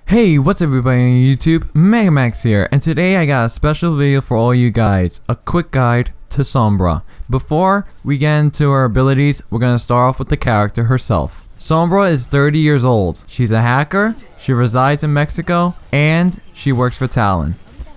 Hey, what's up everybody on YouTube? Megamax here, and today I got a special video for all you guys. A quick guide to Sombra. Before we get into her abilities, we're going to start off with the character herself. Sombra is 30 years old. She's a hacker, she resides in Mexico, and she works for Talon.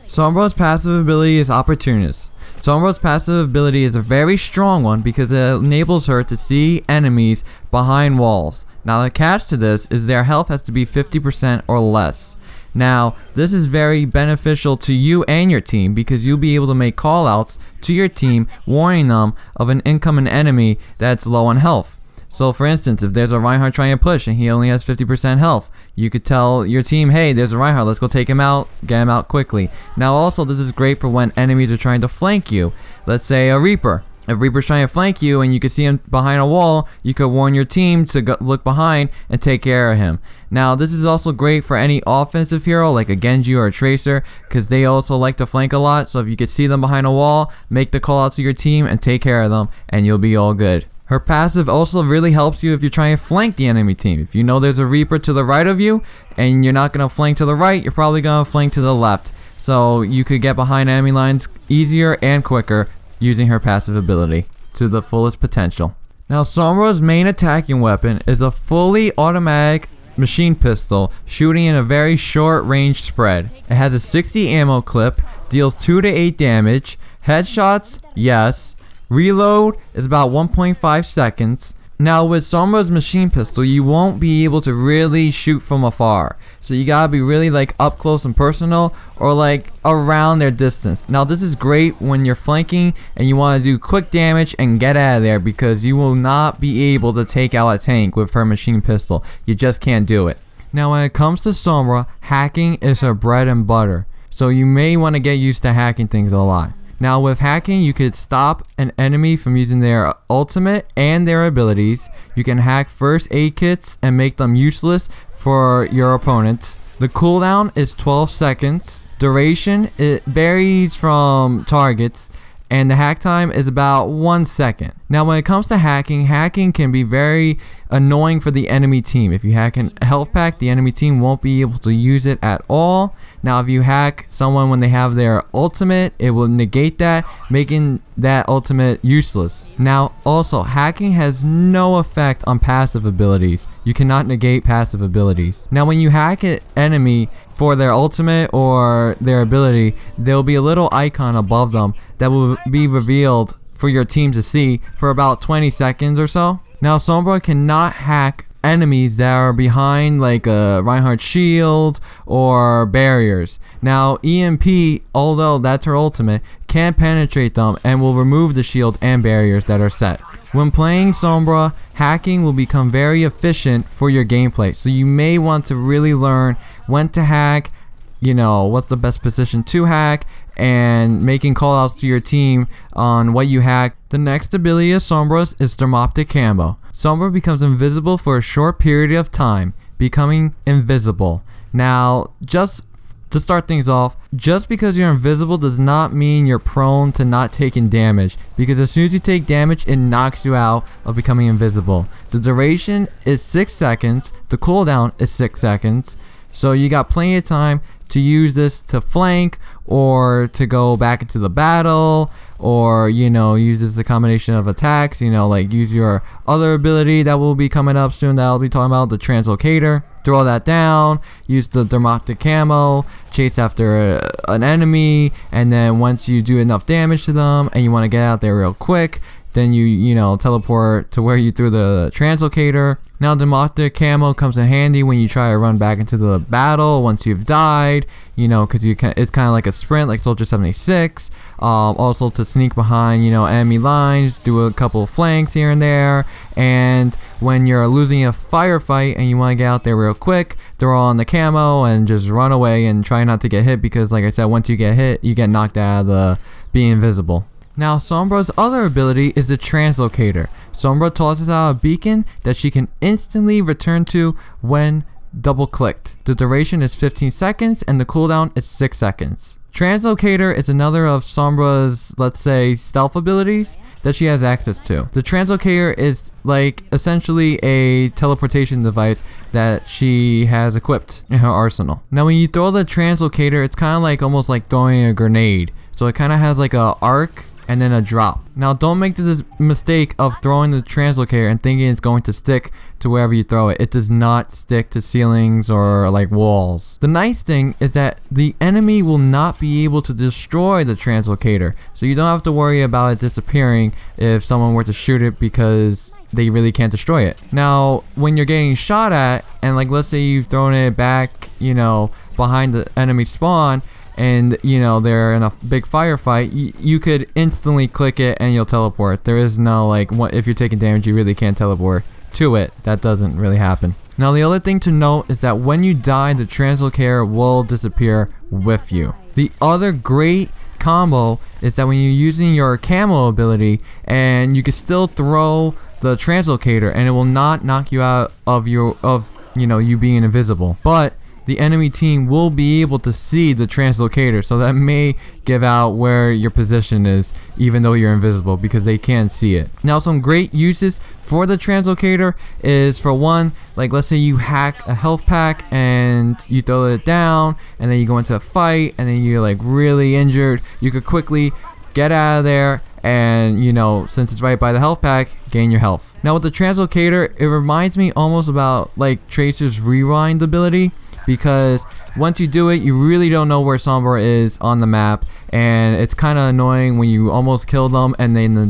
Sombra's passive ability is Opportunist. Sombra's passive ability is a very strong one because it enables her to see enemies behind walls. Now the catch to this is their health has to be 50% or less. Now this is very beneficial to you and your team because you'll be able to make callouts to your team warning them of an incoming enemy that's low on health. So for instance, if there's a Reinhardt trying to push and he only has 50% health, you could tell your team, hey, there's a Reinhardt, let's go take him out, get him out quickly. Now also, this is great for when enemies are trying to flank you. Let's say a Reaper. If Reaper's trying to flank you and you can see him behind a wall, you could warn your team to go look behind and take care of him. Now this is also great for any offensive hero like a Genji or a Tracer because they also like to flank a lot. So if you can see them behind a wall, make the call out to your team and take care of them and you'll be all good. Her passive also really helps you if you're trying to flank the enemy team. If you know there's a Reaper to the right of you and you're not going to flank to the right, you're probably going to flank to the left. So you could get behind enemy lines easier and quicker using her passive ability to the fullest potential. Now Sombra's main attacking weapon is a fully automatic machine pistol shooting in a very short range spread. It has a 60 ammo clip, deals 2 to 8 damage, headshots, yes. Reload is about 1.5 seconds. Now with Sombra's machine pistol, you won't be able to really shoot from afar. So you gotta be really like up close and personal or like around their distance. Now this is great when you're flanking and you want to do quick damage and get out of there because you will not be able to take out a tank with her machine pistol. You just can't do it. Now when it comes to Sombra, hacking is her bread and butter. So you may want to get used to hacking things a lot. Now with hacking, you could stop an enemy from using their ultimate and their abilities. You can hack first aid kits and make them useless for your opponents. The cooldown is 12 seconds. Duration, it varies from targets. And the hack time is about 1 second. Now when it comes to hacking, hacking can be very annoying for the enemy team. If you hack a health pack, the enemy team won't be able to use it at all. Now if you hack someone when they have their ultimate, it will negate that, making that ultimate useless. Now also, hacking has no effect on passive abilities. You cannot negate passive abilities. Now when you hack an enemy for their ultimate or their ability, there will be a little icon above them that will be revealed for your team to see for about 20 seconds or so. Now Sombra cannot hack enemies that are behind like a Reinhardt shield or barriers. Now EMP, although that's her ultimate, can penetrate them and will remove the shield and barriers that are set. When playing Sombra, hacking will become very efficient for your gameplay, so you may want to really learn when to hack, you know, what's the best position to hack, and making callouts to your team on what you hack. The next ability of Sombra's is Thermoptic camo. Sombra becomes invisible for a short period of time, becoming invisible. Now, just to start things off, just because you're invisible does not mean you're prone to not taking damage, because as soon as you take damage, it knocks you out of becoming invisible. The duration is 6 seconds, the cooldown is 6 seconds, so you got plenty of time to use this to flank or to go back into the battle, or you know, use this as a combination of attacks, you know, like use your other ability that will be coming up soon that I'll be talking about, the Translocator. Throw that down, use the Thermoptic camo, chase after an enemy, and then once you do enough damage to them and you want to get out there real quick, then you know, teleport to where you threw the Translocator. Now Thermoptic camo comes in handy when you try to run back into the battle once you've died, you know, because it's kind of like a sprint like Soldier 76. Also to sneak behind, you know, enemy lines, do a couple of flanks here and there. And when you're losing a firefight and you want to get out there real quick, throw on the camo and just run away and try not to get hit, because like I said, once you get hit, you get knocked out of the being invisible. Now Sombra's other ability is the Translocator. Sombra tosses out a beacon that she can instantly return to when double clicked. The duration is 15 seconds and the cooldown is 6 seconds. Translocator is another of Sombra's, let's say, stealth abilities that she has access to. The Translocator is like essentially a teleportation device that she has equipped in her arsenal. Now when you throw the Translocator, it's kind of like almost like throwing a grenade. So it kind of has like a arc and then a drop. Now don't make the mistake of throwing the Translocator and thinking it's going to stick to wherever you throw it. It does not stick to ceilings or like walls. The nice thing is that the enemy will not be able to destroy the Translocator, so you don't have to worry about it disappearing if someone were to shoot it because they really can't destroy it. Now when you're getting shot at and like let's say you've thrown it back, you know, behind the enemy spawn, and you know they're in a big firefight, you could instantly click it and you'll teleport. There is no like if you're taking damage you really can't teleport to it. That doesn't really happen. Now the other thing to note is that when you die, the Translocator will disappear with you. The other great combo is that when you're using your camo ability, and you can still throw the Translocator and it will not knock you out of you being invisible, but the enemy team will be able to see the Translocator, so that may give out where your position is even though you're invisible because they can't see it. Now some great uses for the Translocator is, for one, like let's say you hack a health pack and you throw it down and then you go into a fight and then you're like really injured, you could quickly get out of there and, you know, since it's right by the health pack, gain your health. Now with the Translocator, it reminds me almost about like Tracer's rewind ability, because once you do it you really don't know where Sombra is on the map, and it's kind of annoying when you almost kill them and then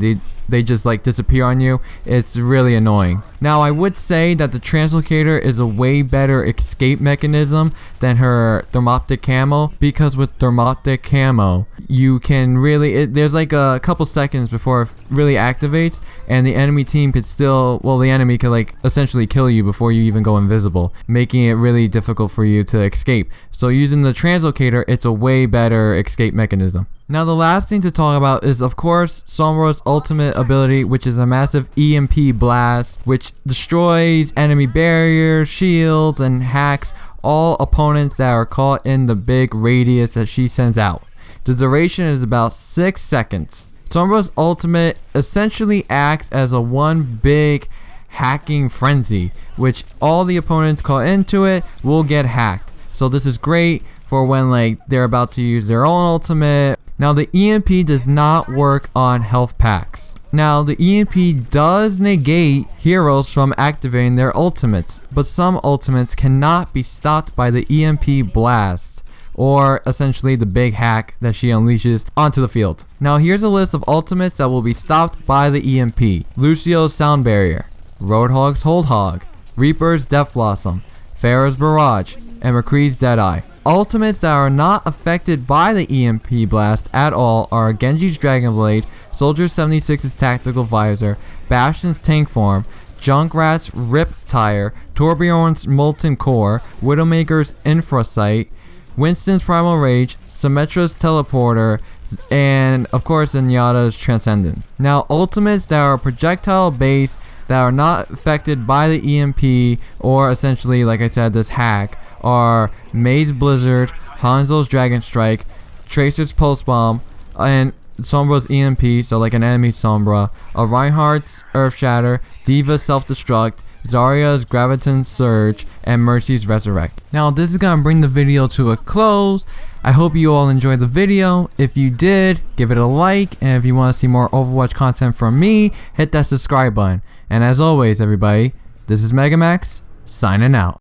they just like disappear on you. It's really annoying. Now I would say that the Translocator is a way better escape mechanism than her Thermoptic camo, because with Thermoptic camo you can really, there's like a couple seconds before it really activates, and the enemy team could still, well, the enemy could like essentially kill you before you even go invisible, making it really difficult for you to escape. So using the Translocator, it's a way better escape mechanism. Now the last thing to talk about is of course Sombra's ultimate ability, which is a massive EMP blast, which destroys enemy barriers, shields, and hacks all opponents that are caught in the big radius that she sends out. The duration is about 6 seconds. Sombra's ultimate essentially acts as a one big hacking frenzy, which all the opponents caught into it will get hacked. So this is great for when like they're about to use their own ultimate. Now the EMP does not work on health packs. Now the EMP does negate heroes from activating their ultimates, but some ultimates cannot be stopped by the EMP blast, or essentially the big hack that she unleashes onto the field. Now here's a list of ultimates that will be stopped by the EMP. Lucio's Sound Barrier, Roadhog's Hold Hog, Reaper's Death Blossom, Pharah's Barrage, and McCree's Deadeye. Ultimates that are not affected by the EMP blast at all are Genji's Dragon Blade, Soldier 76's Tactical Visor, Bastion's Tank Form, Junkrat's Rip Tire, Torbjorn's Molten Core, Widowmaker's Infrasight, Winston's Primal Rage, Symmetra's Teleporter, and of course Zenyatta's Transcendent. Now ultimates that are projectile based that are not affected by the EMP, or essentially like I said this hack, are May's Blizzard, Hanzo's Dragon Strike, Tracer's Pulse Bomb, and Sombra's EMP, so like an enemy Sombra, Reinhardt's Earth Shatter, Diva's Self-Destruct, Zarya's Graviton Surge, and Mercy's Resurrect. Now this is gonna bring the video to a close. I hope you all enjoyed the video. If you did, give it a like, and if you want to see more Overwatch content from me, hit that subscribe button. And as always everybody, this is Megamax, signing out.